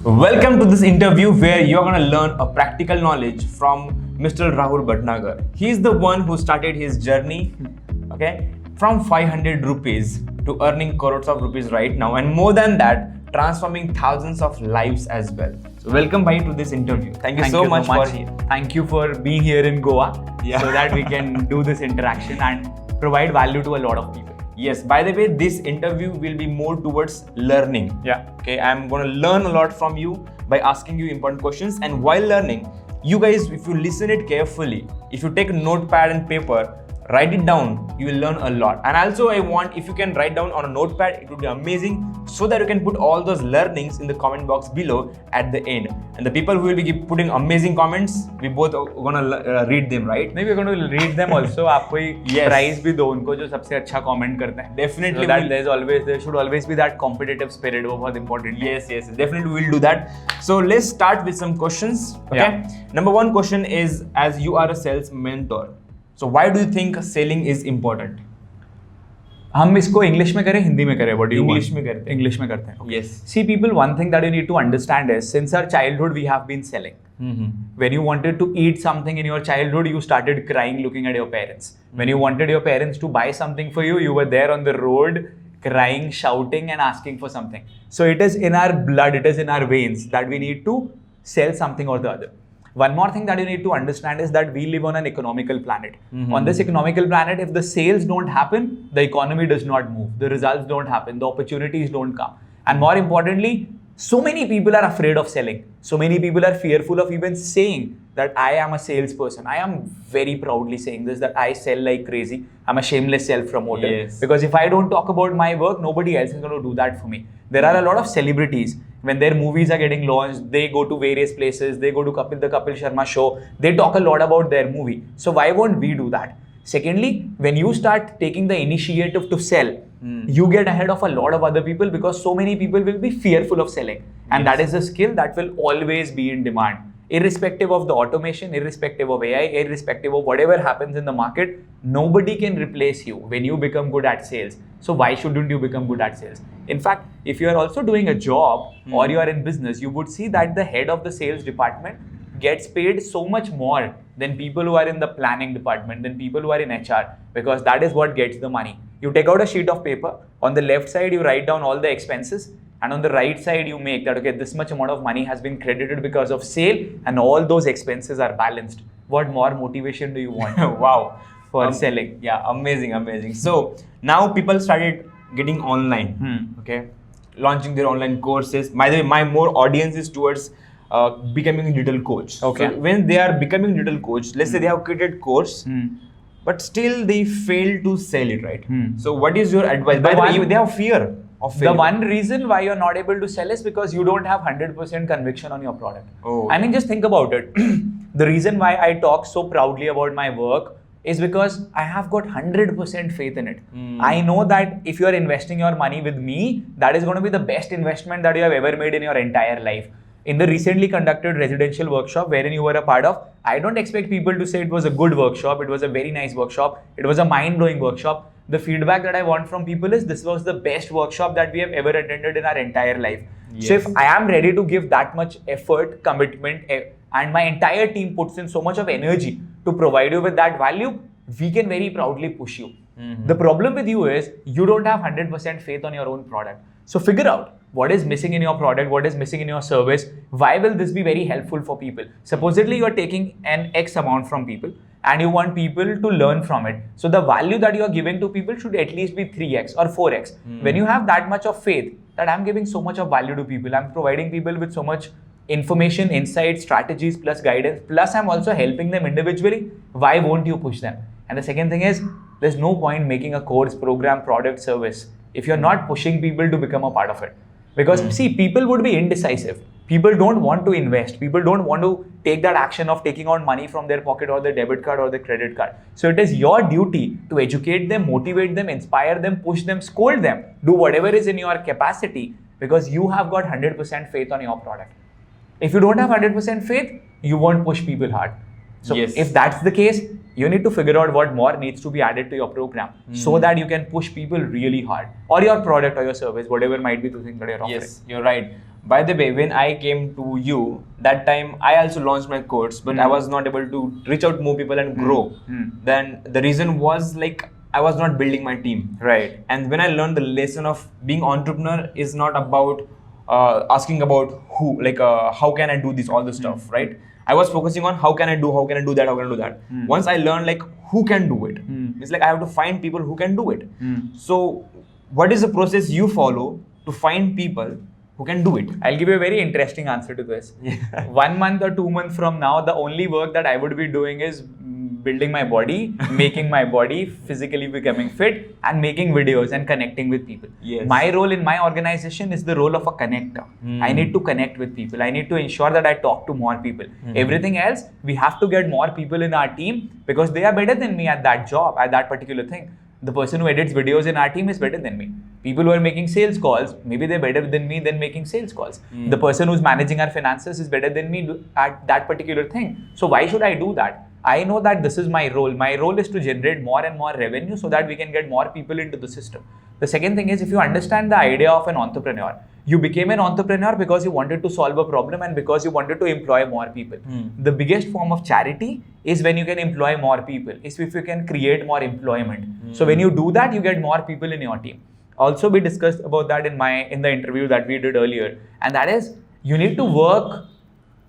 Welcome to this interview where you're going to learn a practical knowledge from Mr. Rahul Bhatnagar. He's the one who started his journey, from 500 rupees to earning crores of rupees right now, and more than that, transforming thousands of lives as well. So welcome bhai to this interview. Thank you so much for here. Thank you for being here in Goa so that we can do this interaction and provide value to a lot of people. Yes, by the way, this interview will be more towards learning. Okay, I'm going to learn a lot from you by asking you important questions, and while learning, you guys, if you listen it carefully, if you take a notepad and paper, write it down, you will learn a lot. And also I want, if you can write down on a notepad, it would be amazing, so that you can put all those learnings in the comment box below at the end. And the people who will be putting amazing comments, we both are gonna read them, right? Maybe we're going to read them also. आप कोई prize भी दो उनको जो सबसे अच्छा comment करते हैं. Definitely. So that there should always be that competitive spirit. वो बहुत important. Yes, definitely we'll do that. So let's start with some questions. Okay. Number one question is, as you are a sales mentor, so why do you think selling is important? हम इसको English में करें हिंदी में करें? What do you want? English में करते हैं. Yes. See people, one thing that you need to understand is, since our childhood we have been selling. When you wanted to eat something in your childhood, you started crying looking at your parents. When you wanted your parents to buy something for you, you were there on the road crying, shouting and asking for something. So it is in our blood, it is in our veins that we need to sell something or the other. One more thing that you need to understand is that we live on an economical planet. On this economical planet, if the sales don't happen, the economy does not move. The results don't happen. The opportunities don't come. And more importantly, so many people are afraid of selling. So many people are fearful of even saying that I am a salesperson. I am very proudly saying this, that I sell like crazy. I'm a shameless self-promoter. Yes. Because if I don't talk about my work, nobody else is going to do that for me. There are a lot of celebrities. When their movies are getting launched, they go to various places, they go to the Kapil Sharma show, they talk a lot about their movie. So why won't we do that? Secondly, when you start taking the initiative to sell, you get ahead of a lot of other people, because so many people will be fearful of selling. And that is a skill that will always be in demand. Irrespective of the automation, irrespective of AI, irrespective of whatever happens in the market, nobody can replace you when you become good at sales. So why shouldn't you become good at sales? In fact, if you are also doing a job or you are in business, you would see that the head of the sales department gets paid so much more than people who are in the planning department, than people who are in HR, because that is what gets the money. You take out a sheet of paper, on the left side you write down all the expenses, and on the right side you make that, okay, this much amount of money has been credited because of sale and all those expenses are balanced. What more motivation do you want? Wow. For selling. Yeah, amazing. So now people started getting online, launching their online courses. By the way, my more audience is towards becoming a digital coach. Okay. So when they are becoming a digital coach, let's say they have created course, but still they fail to sell it, right? So what is your advice? By the way, they have fear of failure. The one reason why you're not able to sell is because you don't have 100% conviction on your product. Oh. I mean, just think about it. The reason why I talk so proudly about my work is because I have got 100% faith in it. I know that if you are investing your money with me, that is going to be the best investment that you have ever made in your entire life. In the recently conducted residential workshop wherein you were a part of, I don't expect people to say it was a good workshop, it was a very nice workshop, it was a mind-blowing workshop. The feedback that I want from people is, this was the best workshop that we have ever attended in our entire life. Yes. So if I am ready to give that much effort, commitment, and my entire team puts in so much of energy to provide you with that value, we can very proudly push you. The problem with you is, you don't have 100% faith on your own product. So figure out what is missing in your product, what is missing in your service, why will this be very helpful for people? Supposedly you are taking an X amount from people and you want people to learn from it. So the value that you are giving to people should at least be 3x or 4x. When you have that much of faith that I'm giving so much of value to people, I'm providing people with so much information, insights, strategies, plus guidance, plus I'm also helping them individually, why won't you push them? And the second thing is, there's no point making a course, program, product, service if you're not pushing people to become a part of it. Because see, people would be indecisive. People don't want to invest. People don't want to take that action of taking out money from their pocket or their debit card or their credit card. So it is your duty to educate them, motivate them, inspire them, push them, scold them, do whatever is in your capacity, because you have got 100% faith on your product. If you don't have 100% faith, you won't push people hard. So if that's the case, you need to figure out what more needs to be added to your program so that you can push people really hard, or your product or your service, whatever might be the thing that you're offering. Yes, you're right. By the way, when I came to you, that time I also launched my course, but I was not able to reach out more people and grow. Then the reason was like I was not building my team. Right. And when I learned the lesson of being entrepreneur is not about asking about who, like how can I do this, all the stuff, right? I was focusing on how can I do that. Once I learned like who can do it, it's like I have to find people who can do it. So what is the process you follow to find people who can do it? I'll give you a very interesting answer to this. 1 month or 2 months from now, the only work that I would be doing is building my body, making my body, physically becoming fit, and making videos and connecting with people. Yes. My role in my organization is the role of a connector. I need to connect with people. I need to ensure that I talk to more people. Everything else, we have to get more people in our team because they are better than me at that job, at that particular thing. The person who edits videos in our team is better than me. People who are making sales calls, maybe they're better than me than making sales calls. The person who's managing our finances is better than me at that particular thing. So why should I do that? I know that this is my role. My role is to generate more and more revenue so that we can get more people into the system. The second thing is, if you understand the idea of an entrepreneur, you became an entrepreneur because you wanted to solve a problem and because you wanted to employ more people. The biggest form of charity is when you can employ more people, is if you can create more employment. So when you do that, you get more people in your team. Also, we discussed about that in the interview that we did earlier, and that is you need to work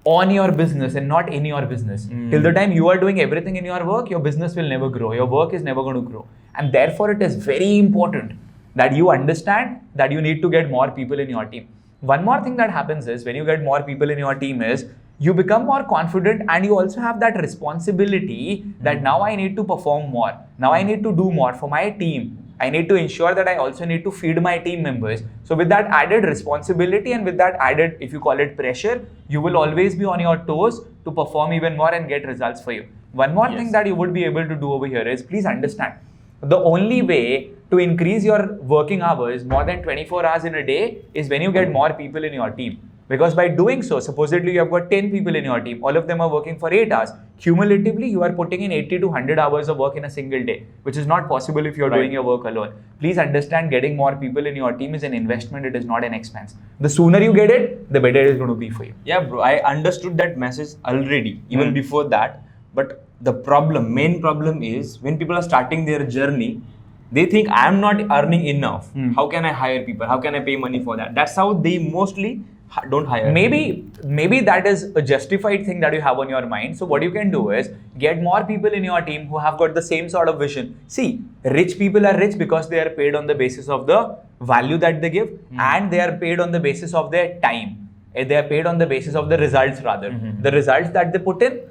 on your business and not in your business. Till the time you are doing everything in your work, your business will never grow. Your work is never going to grow. And therefore, it is very important that you understand that you need to get more people in your team. One more thing that happens is when you get more people in your team is you become more confident and you also have that responsibility that now I need to perform more. Now I need to do more for my team. I need to ensure that I also need to feed my team members. So with that added responsibility and with that added, if you call it pressure, you will always be on your toes to perform even more and get results for you. One more thing that you would be able to do over here is please understand the only way to increase your working hours more than 24 hours in a day is when you get more people in your team. Because by doing so, supposedly you have got 10 people in your team, all of them are working for 8 hours. Cumulatively, you are putting in 80 to 100 hours of work in a single day, which is not possible if you're doing your work alone. Please understand, getting more people in your team is an investment, it is not an expense. The sooner you get it, the better it is going to be for you. Yeah, bro, I understood that message already, even before that. But the main problem is when people are starting their journey, they think I'm not earning enough. How can I hire people? How can I pay money for that? That's how they mostly don't hire. Maybe that is a justified thing that you have on your mind. So what you can do is get more people in your team who have got the same sort of vision. See, rich people are rich because they are paid on the basis of the value that they give, and they are paid on the basis of their time. They are paid on the basis of the results rather. The results that they put in,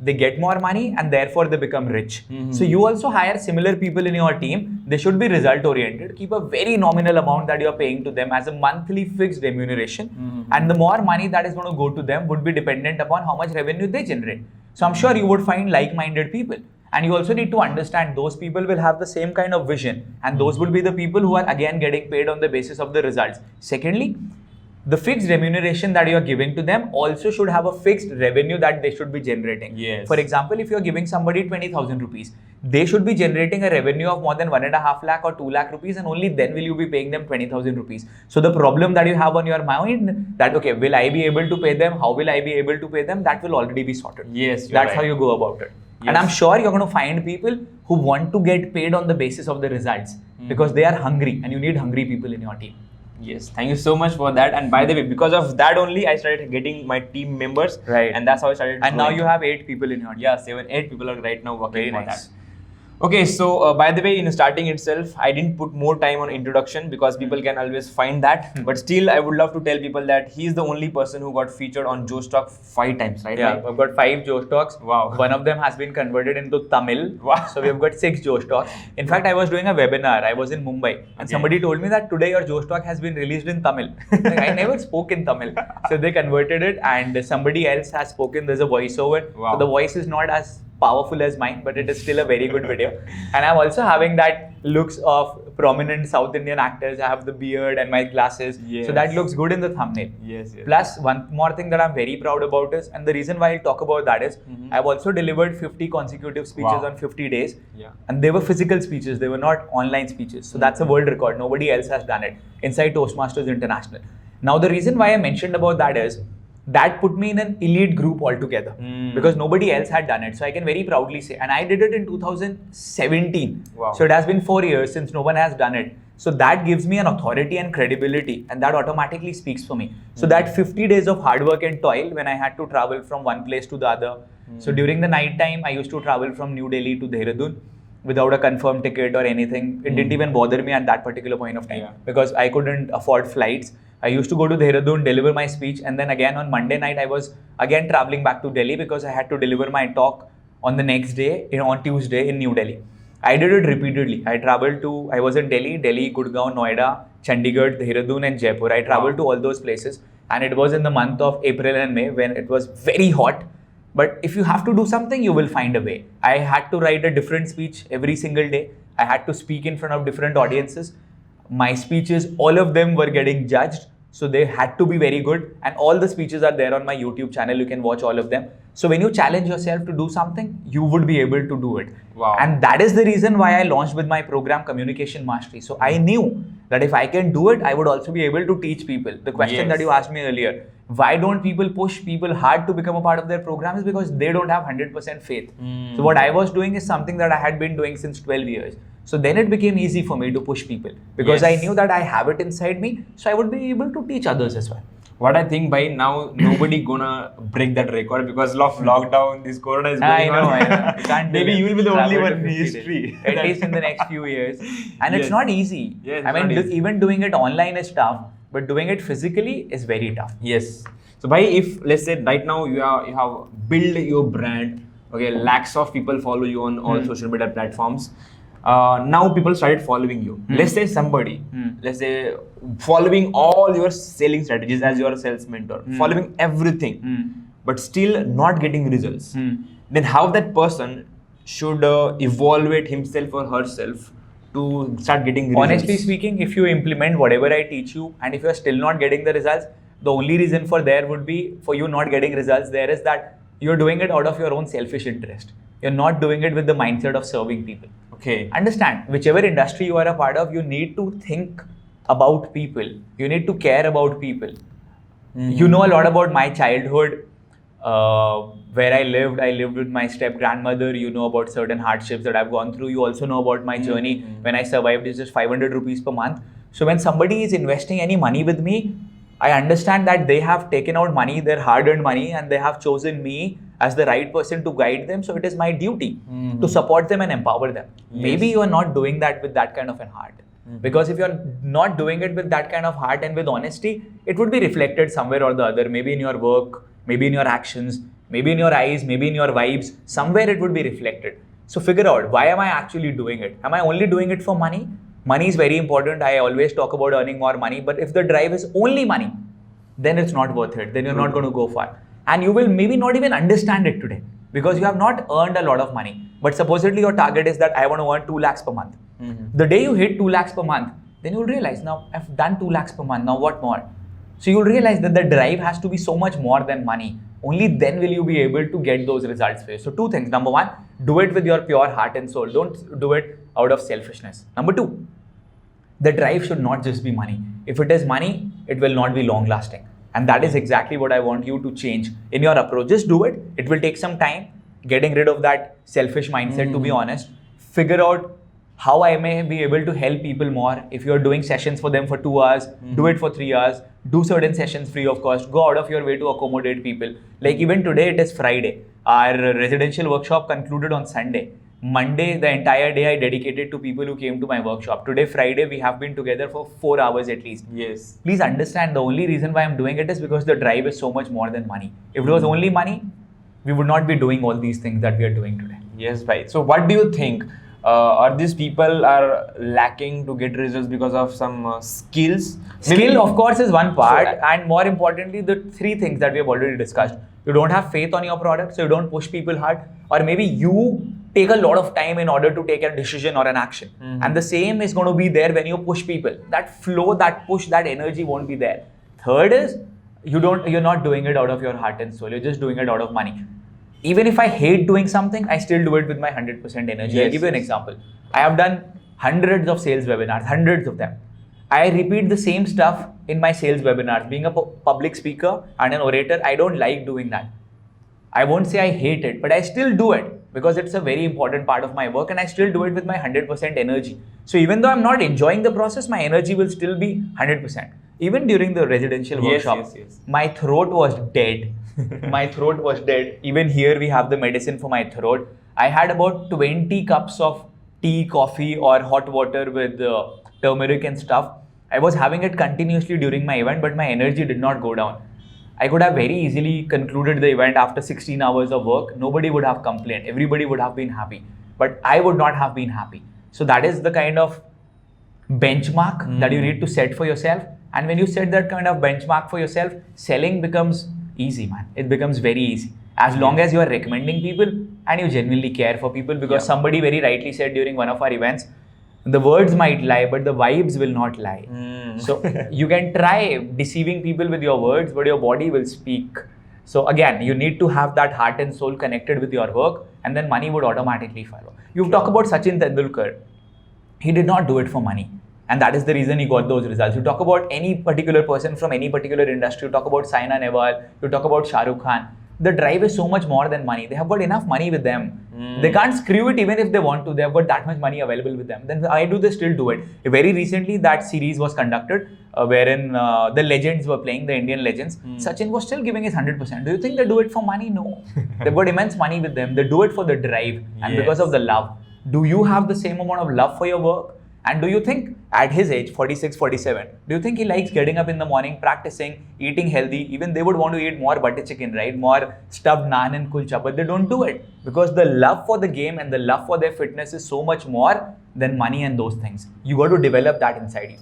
they get more money and therefore they become rich. So you also hire similar people in your team. They should be result oriented. Keep a very nominal amount that you are paying to them as a monthly fixed remuneration. And the more money that is going to go to them would be dependent upon how much revenue they generate. So I'm sure you would find like-minded people. And you also need to understand those people will have the same kind of vision. And those will be the people who are again getting paid on the basis of the results. Secondly, the fixed remuneration that you are giving to them also should have a fixed revenue that they should be generating. Yes. For example, if you are giving somebody 20,000 rupees, they should be generating a revenue of more than 1.5 lakh or 2 lakh rupees, and only then will you be paying them 20,000 rupees. So the problem that you have on your mind that, okay, will I be able to pay them? How will I be able to pay them? That will already be sorted. Yes, that's right. How you go about it. Yes. And I'm sure you're going to find people who want to get paid on the basis of the results because they are hungry, and you need hungry people in your team. Yes, thank you so much for that. And by the way, because of that only, I started getting my team members. Right. And that's how I started. And now you have 8 people in your team. Yeah, 8 people are right now working for nice. that. Okay, so by the way, in starting itself, I didn't put more time on introduction because people can always find that. But still, I would love to tell people that he's the only person who got featured on Joe Stock 5 times, right? Yeah, I've got 5 Joe Stocks. Wow. One of them has been converted into Tamil. Wow. So we've got 6 Joe Stocks. In fact, I was doing a webinar. I was in Mumbai. And somebody told me that today your Joe Stock has been released in Tamil. Like, I never spoke in Tamil. So they converted it and somebody else has spoken. There's a voiceover. Wow. So the voice is not as powerful as mine, but it is still a very good video. And I'm also having that looks of prominent South Indian actors. I have the beard and my glasses. Yes. So that looks good in the thumbnail. Yes. Plus, one more thing that I'm very proud about is, and the reason why I talk about that is, I've also delivered 50 consecutive speeches on 50 days. Yeah. And they were physical speeches. They were not online speeches. So that's a world record. Nobody else has done it inside Toastmasters International. Now, the reason why I mentioned about that is, that put me in an elite group altogether because nobody else had done it. So I can very proudly say, and I did it in 2017. Wow. So it has been 4 years since no one has done it. So that gives me an authority and credibility, and that automatically speaks for me. So that 50 days of hard work and toil when I had to travel from one place to the other. So during the night time, I used to travel from New Delhi to Dehradun without a confirmed ticket or anything. It didn't even bother me at that particular point of time because I couldn't afford flights. I used to go to Dehradun, deliver my speech, and then again on Monday night, I was again traveling back to Delhi because I had to deliver my talk on the next day, on Tuesday in New Delhi. I did it repeatedly. I was in Delhi, Gurgaon, Noida, Chandigarh, Dehradun and Jaipur. I traveled to all those places, and it was in the month of April and May when it was very hot. But if you have to do something, you will find a way. I had to write a different speech every single day. I had to speak in front of different audiences. My speeches, all of them were getting judged. So they had to be very good. And all the speeches are there on my YouTube channel. You can watch all of them. So when you challenge yourself to do something, you would be able to do it. Wow. And that is the reason why I launched with my program Communication Mastery. So I knew that if I can do it, I would also be able to teach people. The question that you asked me earlier, why don't people push people hard to become a part of their program, is because they don't have 100% faith. So what I was doing is something that I had been doing since 12 years. So then it became easy for me to push people because I knew that I have it inside me. So I would be able to teach others as well. What I think by now, nobody gonna break that record because of lockdown, this corona is going on. I know. You can't Maybe you will be the only one in history. At least in the next few years. And it's not easy. Yes, I mean, even doing it online is tough, but doing it physically is very tough. Yes. So by if, let's say right now you have built your brand, okay, lakhs of people follow you on all social media platforms. Now people started following you. Let's say somebody, let's say following all your selling strategies as your sales mentor, following everything, but still not getting results. Then how that person should evaluate himself or herself to start getting results? Honestly speaking, if you implement whatever I teach you and if you are still not getting the results, the only reason for you not getting results there is that you're doing it out of your own selfish interest. You're not doing it with the mindset of serving people. Okay. Understand, whichever industry you are a part of, you need to think about people. You need to care about people. You know a lot about my childhood, where I lived with my step grandmother. You know about certain hardships that I've gone through. You also know about my journey when I survived is just 500 rupees per month. So when somebody is investing any money with me, I understand that they have taken out money, their hard-earned money, and they have chosen me as the right person to guide them. So it is my duty to support them and empower them. Yes. Maybe you are not doing that with that kind of an heart. Because if you're not doing it with that kind of heart and with honesty, it would be reflected somewhere or the other. Maybe in your work, maybe in your actions, maybe in your eyes, maybe in your vibes. Somewhere it would be reflected. So figure out, why am I actually doing it? Am I only doing it for money? Money is very important. I always talk about earning more money. But if the drive is only money, then it's not worth it. Then you're not going to go far. And you will maybe not even understand it today because you have not earned a lot of money. But supposedly your target is that I want to earn 2 lakhs per month. The day you hit 2 lakhs per month, then you'll realize, now I've done 2 lakhs per month. Now what more? So you'll realize that the drive has to be so much more than money. Only then will you be able to get those results for you. So 2 things. Number 1, do it with your pure heart and soul. Don't do it out of selfishness. Number 2, the drive should not just be money. If it is money, it will not be long lasting. And that is exactly what I want you to change in your approach. Just do it. It will take some time getting rid of that selfish mindset, to be honest. Figure out how I may be able to help people more. If you're doing sessions for them for 2 hours, do it for 3 hours. Do certain sessions free of cost. Go out of your way to accommodate people. Like even today, it is Friday. Our residential workshop concluded on Sunday. Monday, the entire day I dedicated to people who came to my workshop. Today, Friday, we have been together for 4 hours at least. Yes. Please understand, the only reason why I'm doing it is because the drive is so much more than money. If it was only money, we would not be doing all these things that we are doing today. Yes, right. So what do you think? Are these people are lacking to get results because of some skills? Skill, of course, is one part. And more importantly, the 3 things that we have already discussed. You don't have faith on your product, so you don't push people hard. Or maybe you take a lot of time in order to take a decision or an action. And the same is going to be there when you push people. That flow, that push, that energy won't be there. Third is, you're not doing it out of your heart and soul. You're just doing it out of money. Even if I hate doing something, I still do it with my 100% energy. I'll give you an example. I have done hundreds of sales webinars, hundreds of them. I repeat the same stuff in my sales webinars. Being a public speaker and an orator, I don't like doing that. I won't say I hate it, but I still do it because it's a very important part of my work, and I still do it with my 100% energy. So even though I'm not enjoying the process, my energy will still be 100%. Even during the residential workshop, my throat was dead. My throat was dead. Even here we have the medicine for my throat. I had about 20 cups of tea, coffee or hot water with turmeric and stuff. I was having it continuously during my event, but my energy did not go down. I could have very easily concluded the event after 16 hours of work. Nobody would have complained. Everybody would have been happy. But I would not have been happy. So that is the kind of benchmark that you need to set for yourself. And when you set that kind of benchmark for yourself, selling becomes easy, man. It becomes very easy. As long as you are recommending people and you genuinely care for people, because somebody very rightly said during one of our events, the words might lie, but the vibes will not lie. So you can try deceiving people with your words, but your body will speak. So again, you need to have that heart and soul connected with your work, and then money would automatically follow. You talk about Sachin Tendulkar. He did not do it for money. And that is the reason he got those results. You talk about any particular person from any particular industry. You talk about Saina Nehwal. You talk about Shah Rukh Khan. The drive is so much more than money. They have got enough money with them. They can't screw it even if they want to. They have got that much money available with them. Then why do they still do it? Very recently, that series was conducted wherein the legends were playing, the Indian legends. Sachin was still giving his 100%. Do you think they do it for money? No. They've got immense money with them. They do it for the drive and because of the love. Do you have the same amount of love for your work? And do you think at his age, 46, 47, do you think he likes getting up in the morning, practicing, eating healthy? Even they would want to eat more butter chicken, right? More stuffed naan and kulcha, but they don't do it because the love for the game and the love for their fitness is so much more than money and those things. You got to develop that inside you.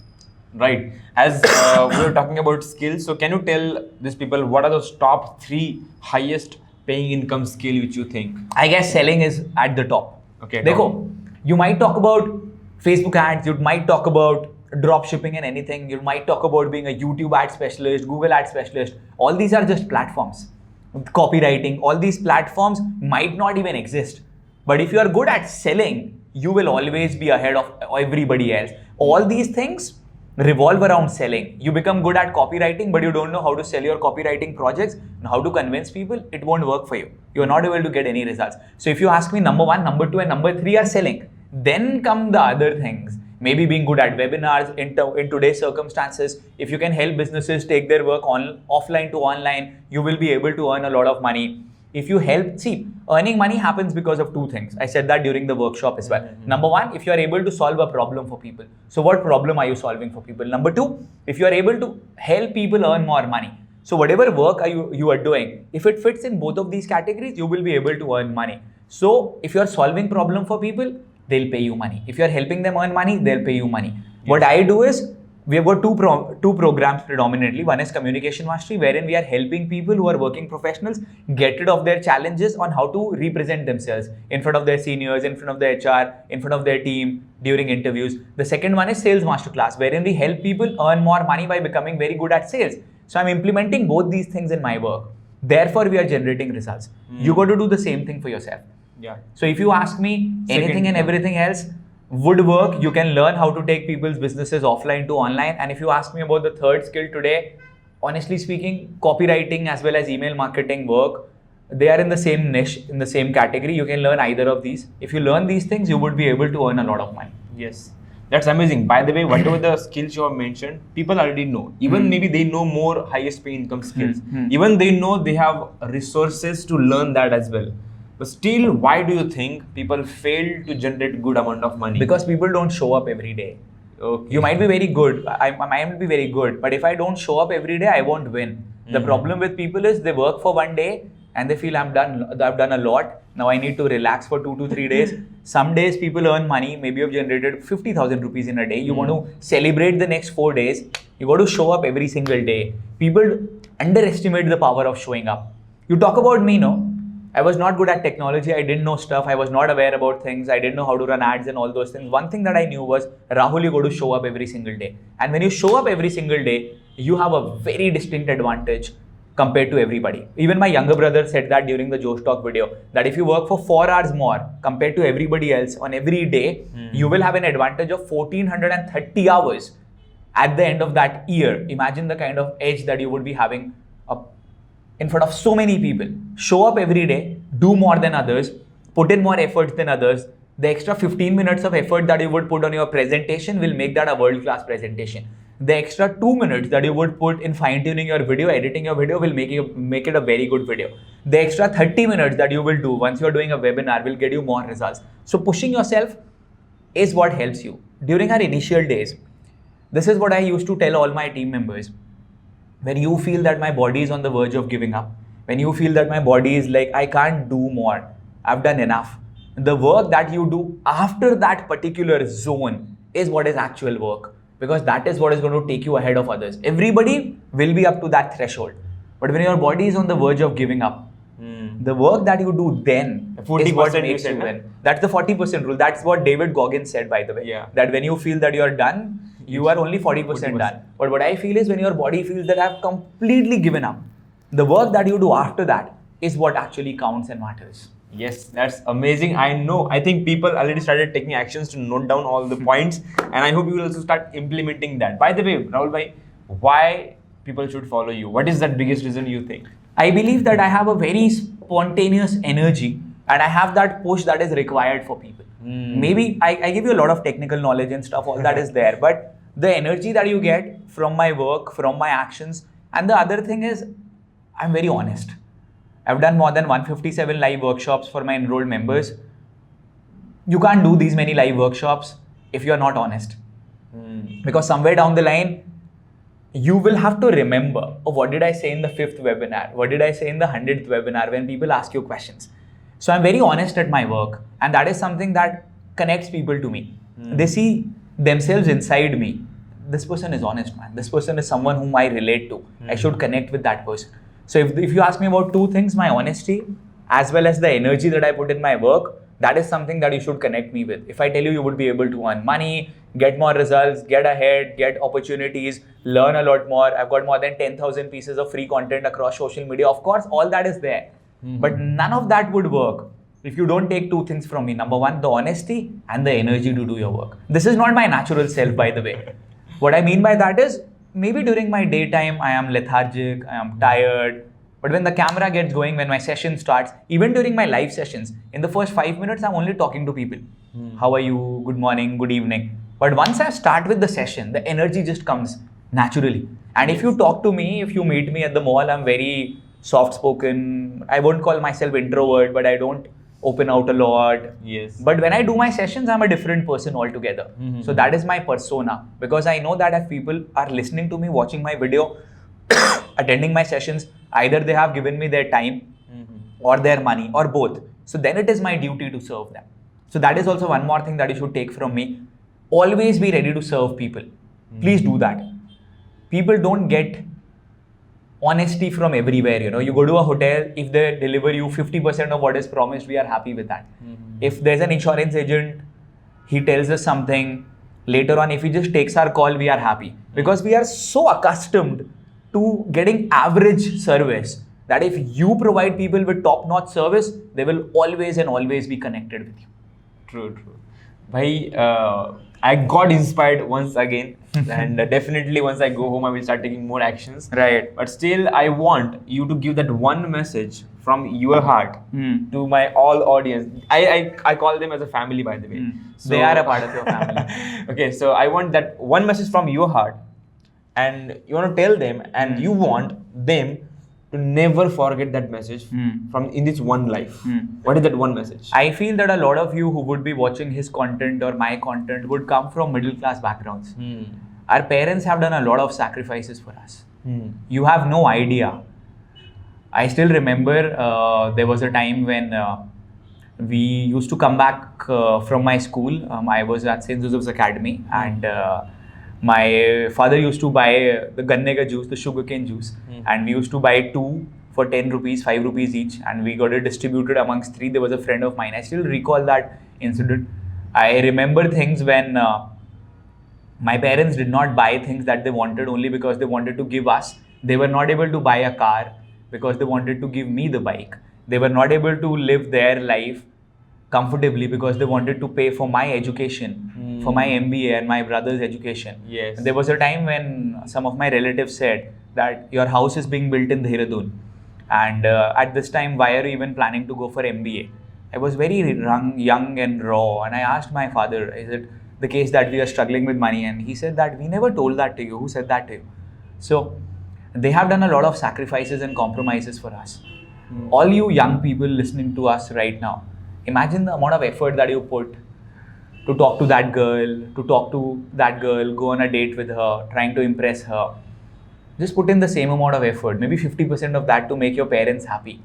Right. As we were talking about skills, so can you tell these people what are those top 3 highest paying income skill which you think? I guess selling is at the top. Okay. Dekho, you might talk about Facebook ads, you might talk about drop shipping and anything, you might talk about being a YouTube ad specialist, Google ad specialist. All these are just platforms. Copywriting, all these platforms might not even exist. But if you are good at selling, you will always be ahead of everybody else. All these things revolve around selling. You become good at copywriting, but you don't know how to sell your copywriting projects and how to convince people, it won't work for you. You're not able to get any results. So if you ask me, number 1, number 2 and number 3 are selling. Then come the other things. Maybe being good at webinars in today's circumstances. If you can help businesses take their work offline to online, you will be able to earn a lot of money. If you help, earning money happens because of 2 things. I said that during the workshop as well. Number 1, if you are able to solve a problem for people. So what problem are you solving for people? Number 2, if you are able to help people earn more money. So whatever work you are doing, if it fits in both of these categories, you will be able to earn money. So if you are solving problem for people, they'll pay you money. If you're helping them earn money, they'll pay you money. Yes. What I do is, we have got two programs predominantly. One is Communication Mastery, wherein we are helping people who are working professionals get rid of their challenges on how to represent themselves in front of their seniors, in front of their HR, in front of their team during interviews. The second one is Sales Masterclass, wherein we help people earn more money by becoming very good at sales. So I'm implementing both these things in my work. Therefore, we are generating results. You got to do the same thing for yourself. Yeah. So if you ask me, anything and everything else would work. You can learn how to take people's businesses offline to online. And if you ask me about the third skill today, honestly speaking, copywriting as well as email marketing work, they are in the same niche, in the same category. You can learn either of these. If you learn these things, you would be able to earn a lot of money. Yes. That's amazing. By the way, whatever the skills you have mentioned, people already know. Even maybe they know more highest pay income skills. Even they know they have resources to learn that as well. But still, why do you think people fail to generate good amount of money? Because people don't show up every day. Okay. You might be very good. I might be very good. But if I don't show up every day, I won't win. The problem with people is they work for one day and they feel I've done a lot. Now I need to relax for 2 to 3 days. Some days people earn money. Maybe you've generated 50,000 rupees in a day. You want to celebrate the next 4 days. You got to show up every single day. People underestimate the power of showing up. You talk about me, no? I was not good at technology. I didn't know stuff. I was not aware about things. I didn't know how to run ads and all those things. One thing that I knew was, Rahul, you got to show up every single day. And when you show up every single day, you have a very distinct advantage compared to everybody. Even my younger brother said that during the Josh Talk video, that if you work for 4 hours more compared to everybody else on every day, you will have an advantage of 1430 hours at the end of that year. Imagine the kind of edge that you would be having in front of so many people. Show up every day, do more than others, put in more efforts than others. The extra 15 minutes of effort that you would put on your presentation will make that a world-class presentation. The extra 2 minutes that you would put in fine-tuning your video, editing your video, will make it a very good video. The extra 30 minutes that you will do once you're doing a webinar will get you more results. So pushing yourself is what helps you. During our initial days, this is what I used to tell all my team members. When you feel that my body is on the verge of giving up, when you feel that my body is like, I can't do more, I've done enough, the work that you do after that particular zone is what is actual work, because that is what is going to take you ahead of others. Everybody will be up to that threshold, but when your body is on the verge of giving up, the work that you do then is what makes you win. That's the 40% rule. That's what David Goggins said, by the way. Yeah. That when you feel that you're done, you are only 40% done. But what I feel is, when your body feels that I've completely given up, the work that you do after that is what actually counts and matters. Yes, that's amazing. I think people already started taking actions to note down all the points, and I hope you will also start implementing that. By the way, Rahul bhai, why people should follow you? What is that biggest reason you think? I believe that I have a very spontaneous energy, and I have that push that is required for people. Maybe I give you a lot of technical knowledge and stuff, all that is there, but the energy that you get from my work, from my actions, and the other thing is, I'm very honest. I've done more than 157 live workshops for my enrolled members. You can't do these many live workshops if you're not honest. Because somewhere down the line, you will have to remember, oh, what did I say in the 5th webinar? What did I say in the 100th webinar when people ask you questions? So I'm very honest at my work, and that is something that connects people to me. They see themselves inside me. This person is honest, man. This person is someone whom I relate to. I should connect with that person. So if you ask me about 2 things, my honesty as well as the energy that I put in my work, that is something that you should connect me with. If I tell you, you would be able to earn money, get more results, get ahead, get opportunities, learn a lot more. I've got more than 10,000 pieces of free content across social media. Of course, all that is there. But none of that would work if you don't take 2 things from me. Number 1, the honesty and the energy to do your work. This is not my natural self, by the way. What I mean by that is, maybe during my daytime, I am lethargic, I am tired. But when the camera gets going, when my session starts, even during my live sessions, in the first 5 minutes, I'm only talking to people. How are you? Good morning, good evening. But once I start with the session, the energy just comes naturally. And if you talk to me, if you meet me at the mall, I'm very soft-spoken. I won't call myself introvert, but I don't open out a lot. Yes. But when I do my sessions, I'm a different person altogether. So that is my persona, because I know that if people are listening to me, watching my video, attending my sessions, either they have given me their time or their money or both. So then it is my duty to serve them. So that is also one more thing that you should take from me. Always be ready to serve people. Please do that. People don't get honesty from everywhere. You go to a hotel, if they deliver you 50% of what is promised, we are happy with that. If there's an insurance agent, he tells us something, later on if he just takes our call, we are happy, because we are so accustomed to getting average service that if you provide people with top-notch service, they will always and always be connected with you. True. Bhai, I got inspired once again, and definitely once I go home, I will start taking more actions. Right. But still, I want you to give that one message from your heart to my all audience. I call them as a family, by the way. So, they are a part of your family. Okay, so I want that one message from your heart, and you want to tell them, and you want them to never forget that message from in this one life. What is that one message? I feel that a lot of you who would be watching his content or my content would come from middle class backgrounds. Our parents have done a lot of sacrifices for us. You have no idea. I still remember there was a time when we used to come back from my school. I was at St. Joseph's Academy, and my father used to buy the ganne ka juice, the sugarcane juice, and we used to buy 2 for 10 rupees, 5 rupees each, and we got it distributed amongst 3. There was a friend of mine. I still recall that incident. I remember things when my parents did not buy things that they wanted only because they wanted to give us. They were not able to buy a car because they wanted to give me the bike. They were not able to live their life comfortably because they wanted to pay for my education, for my MBA and my brother's education. Yes. And there was a time when some of my relatives said that your house is being built in Dehradun, and at this time, why are you even planning to go for MBA? I was very young and raw, and I asked my father, is it the case that we are struggling with money? And he said that we never told that to you. Who said that to you? So they have done a lot of sacrifices and compromises for us. All you young people listening to us right now, imagine the amount of effort that you put to talk to that girl, go on a date with her, trying to impress her. Just put in the same amount of effort, maybe 50% of that, to make your parents happy,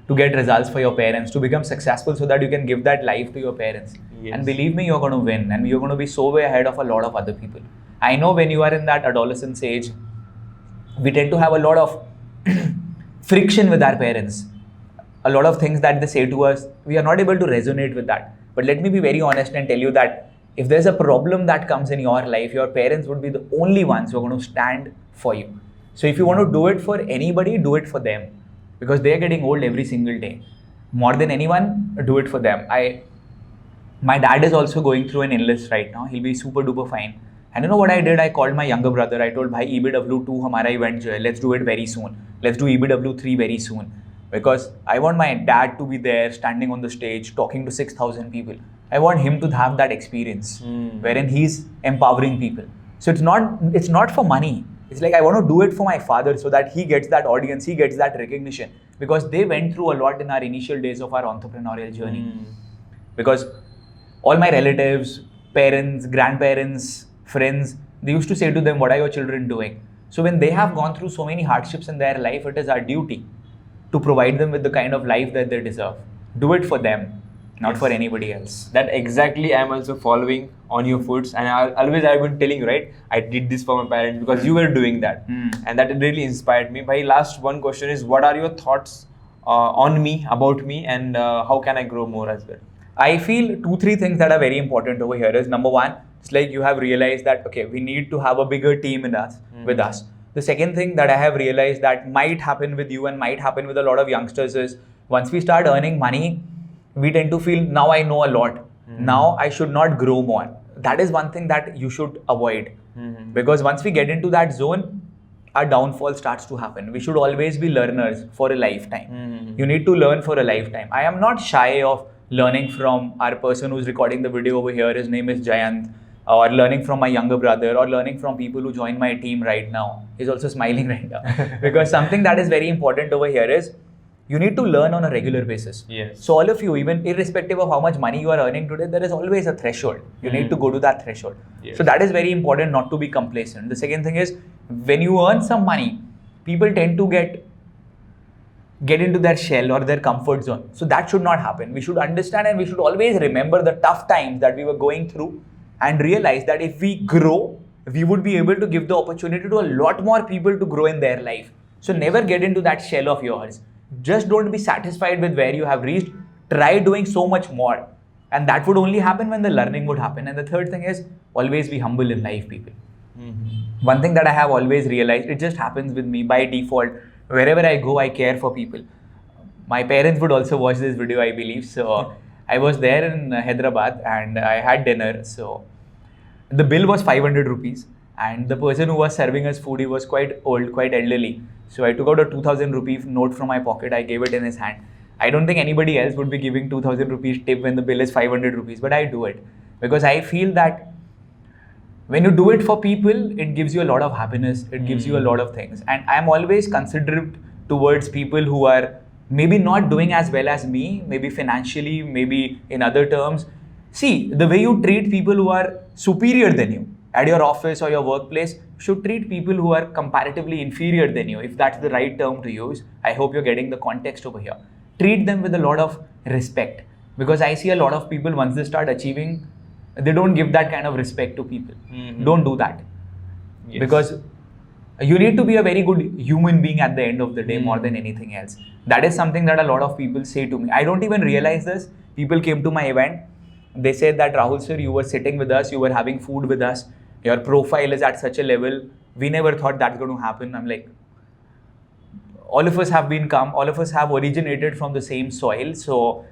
to get results for your parents, to become successful so that you can give that life to your parents. Yes. And believe me, you're going to win, and you're going to be so way ahead of a lot of other people. I know when you are in that adolescence age, we tend to have a lot of friction with our parents. A lot of things that they say to us, we are not able to resonate with that. But let me be very honest and tell you that if there's a problem that comes in your life, your parents would be the only ones who are going to stand for you. So if you want to do it for anybody, do it for them, because they are getting old every single day. More than anyone, do it for them. My dad is also going through an illness right now. He'll be super duper fine. And you know what I did? I called my younger brother. I told, bhai, EBW2 hamara event jo hai, let's do it very soon. Let's do EBW3 very soon. Because I want my dad to be there, standing on the stage, talking to 6,000 people. I want him to have that experience wherein he's empowering people. So it's not for money. It's like I want to do it for my father so that he gets that audience, he gets that recognition. Because they went through a lot in our initial days of our entrepreneurial journey. Because all my relatives, parents, grandparents, friends, they used to say to them, what are your children doing? So when they have gone through so many hardships in their life, it is our duty to provide them with the kind of life that they deserve. Do it for them, not for anybody else. That exactly I am also following on your foots, and I've been telling you, right? I did this for my parents because you were doing that, and that really inspired me. My last one question is, what are your thoughts on me, about me, and how can I grow more as well? I feel 2-3 things that are very important over here is, number one, it's like you have realized that, okay, we need to have a bigger team with us. The second thing that I have realized that might happen with you and might happen with a lot of youngsters is, once we start earning money, we tend to feel, now I know a lot. Now I should not grow more. That is one thing that you should avoid. Because once we get into that zone, our downfall starts to happen. We should always be learners for a lifetime. You need to learn for a lifetime. I am not shy of learning from our person who's recording the video over here. His name is Jayant. Or learning from my younger brother, or learning from people who join my team right now. He's also smiling right now. Because something that is very important over here is, you need to learn on a regular basis. Yes. So all of you, even irrespective of how much money you are earning today, there is always a threshold. You need to go to that threshold. Yes. So that is very important, not to be complacent. The second thing is, when you earn some money, people tend to get into their shell or their comfort zone. So that should not happen. We should understand, and we should always remember the tough times that we were going through, and realize that if we grow, we would be able to give the opportunity to a lot more people to grow in their life. So never get into that shell of yours. Just don't be satisfied with where you have reached. Try doing so much more. And that would only happen when the learning would happen. And the third thing is, always be humble in life, people. One thing that I have always realized, it just happens with me by default. Wherever I go, I care for people. My parents would also watch this video, I believe. So I was there in Hyderabad and I had dinner. So the bill was 500 rupees, and the person who was serving us food, he was quite old, quite elderly. So I took out a 2,000 rupee note from my pocket. I gave it in his hand. I don't think anybody else would be giving 2,000 rupees tip when the bill is 500 rupees, but I do it because I feel that when you do it for people, it gives you a lot of happiness. It gives you a lot of things. And I'm always considerate towards people who are maybe not doing as well as me, maybe financially, maybe in other terms. See, the way you treat people who are superior than you at your office or your workplace should treat people who are comparatively inferior than you, if that's the right term to use. I hope you're getting the context over here. Treat them with a lot of respect, because I see a lot of people, once they start achieving, they don't give that kind of respect to people. Don't do that. Yes. Because You need to be a very good human being at the end of the day more than anything else. That is something that a lot of people say to me. I don't even realize this. People came to my event. They said that, Rahul sir, you were sitting with us, you were having food with us, your profile is at such a level. We never thought that's going to happen. I'm like, all of us have been come, all of us have originated from the same soil. So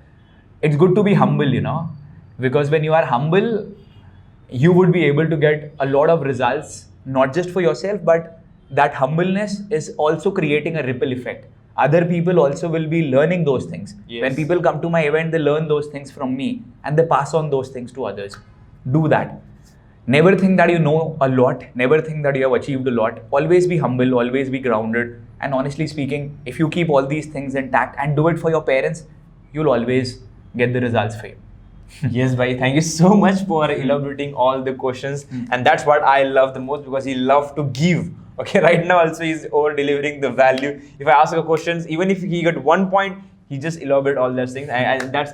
it's good to be humble, you know, because when you are humble, you would be able to get a lot of results, not just for yourself, but that humbleness is also creating a ripple effect. Other people also will be learning those things. Yes. When people come to my event, they learn those things from me and they pass on those things to others. Do that. Never think that you know a lot. Never think that you have achieved a lot. Always be humble, always be grounded. And honestly speaking, if you keep all these things intact and do it for your parents, you'll always get the results for you. Yes, bhai. Thank you so much for elaborating all the questions. And that's what I love the most, because he loves to give. Okay, right now also he's over delivering the value. If I ask a questions, even if he got 1 point, he just elaborate all those things. And that's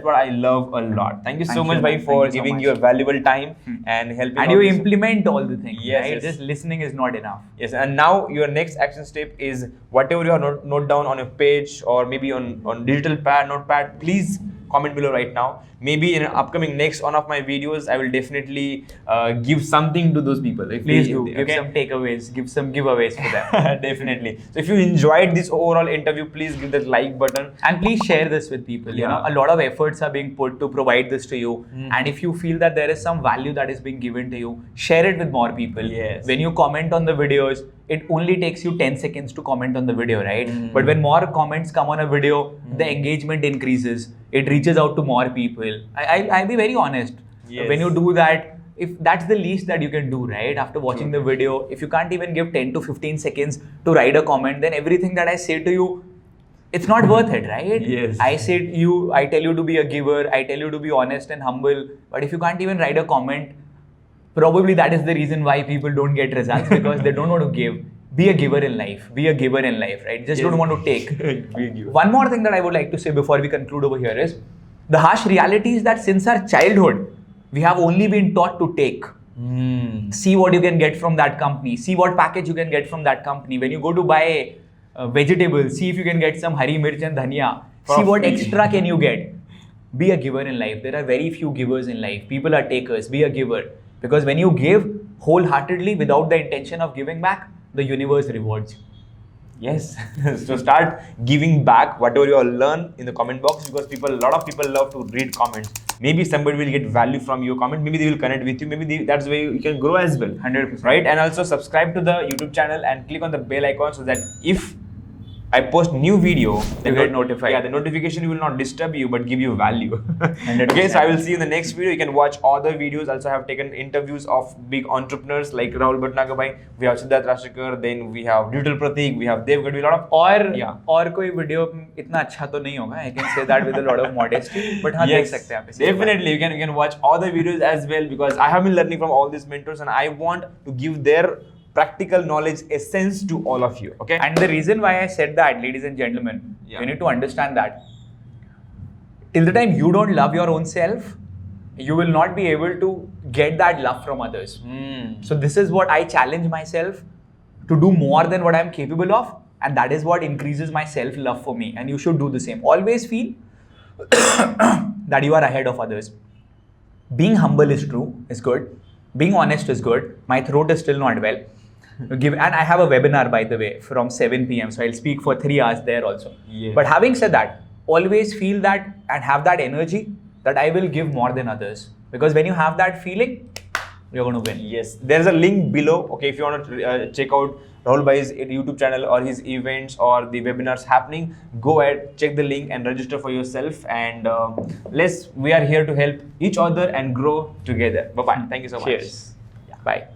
what I love a lot. Thank you so much, bhai, for giving your valuable time and helping. And you implement all the things. Yes, right? yes. Just listening is not enough. Yes, and now your next action step is whatever you have note down on a page or maybe on digital notepad, please comment below right now. Maybe in an upcoming next one of my videos, I will definitely give something to those people. Please do. Give some takeaways, give some giveaways for them. Definitely. So if you enjoyed this overall interview, please give that like button. And please share this with people. You know, a lot of efforts are being put to provide this to you. And if you feel that there is some value that is being given to you, share it with more people. Yes. When you comment on the videos, it only takes you 10 seconds to comment on the video, right? But when more comments come on a video, the engagement increases. It reaches out to more people. I'll be very honest. Yes. When you do that, if that's the least that you can do, right? After watching the video, if you can't even give 10 to 15 seconds to write a comment, then everything that I say to you, it's not worth it, right? Yes. I tell you to be a giver, I tell you to be honest and humble, but if you can't even write a comment, probably that is the reason why people don't get results, because they don't want to give. Be a giver in life. Be a giver in life, right? Just don't want to take. Be a giver. One more thing that I would like to say before we conclude over here is, the harsh reality is that since our childhood, we have only been taught to take. See what you can get from that company. See what package you can get from that company. When you go to buy vegetables, see if you can get some hari mirch and dhania. See what extra can you get. Be a giver in life. There are very few givers in life. People are takers. Be a giver. Because when you give wholeheartedly without the intention of giving back, the universe rewards you. Yes. So start giving back whatever you all learn in the comment box, because a lot of people love to read comments. Maybe somebody will get value from your comment. Maybe they will connect with you. Maybe that's the way you can grow as well. 100%. Right? And also subscribe to the YouTube channel and click on the bell icon so that if I post new video, you get notified. Yeah, the notification will not disturb you but give you value. Okay, so I will see you in the next video. You can watch other videos. Also, I have taken interviews of big entrepreneurs like Rahul Bhatnagar bhai. We have Siddharth Rashikar. Then we have Digital Pratik. We have Dev. A lot of और कोई video इतना अच्छा तो नहीं होगा. I can say that with a lot of modesty. But हाँ देख सकते हैं आप इसे. Definitely, you can watch other videos as well, because I have been learning from all these mentors and I want to give their practical knowledge essence to all of you. Okay. And the reason why I said that, ladies and gentlemen, you need to understand that till the time you don't love your own self, you will not be able to get that love from others. So this is what I challenge myself to do, more than what I'm capable of, and that is what increases my self-love for me. And you should do the same. Always feel that you are ahead of others. Being humble is good. Being honest is good. My throat is still not well. And I have a webinar, by the way, from 7 p.m. So I'll speak for 3 hours there also. Yeah. But having said that, always feel that and have that energy that I will give more than others. Because when you have that feeling, you're going to win. Yes. There's a link below. Okay, if you want to check out Rahul Bhai's YouTube channel or his events or the webinars happening, go ahead, check the link and register for yourself. And we are here to help each other and grow together. Bye-bye. Thank you so much. Cheers. Bye.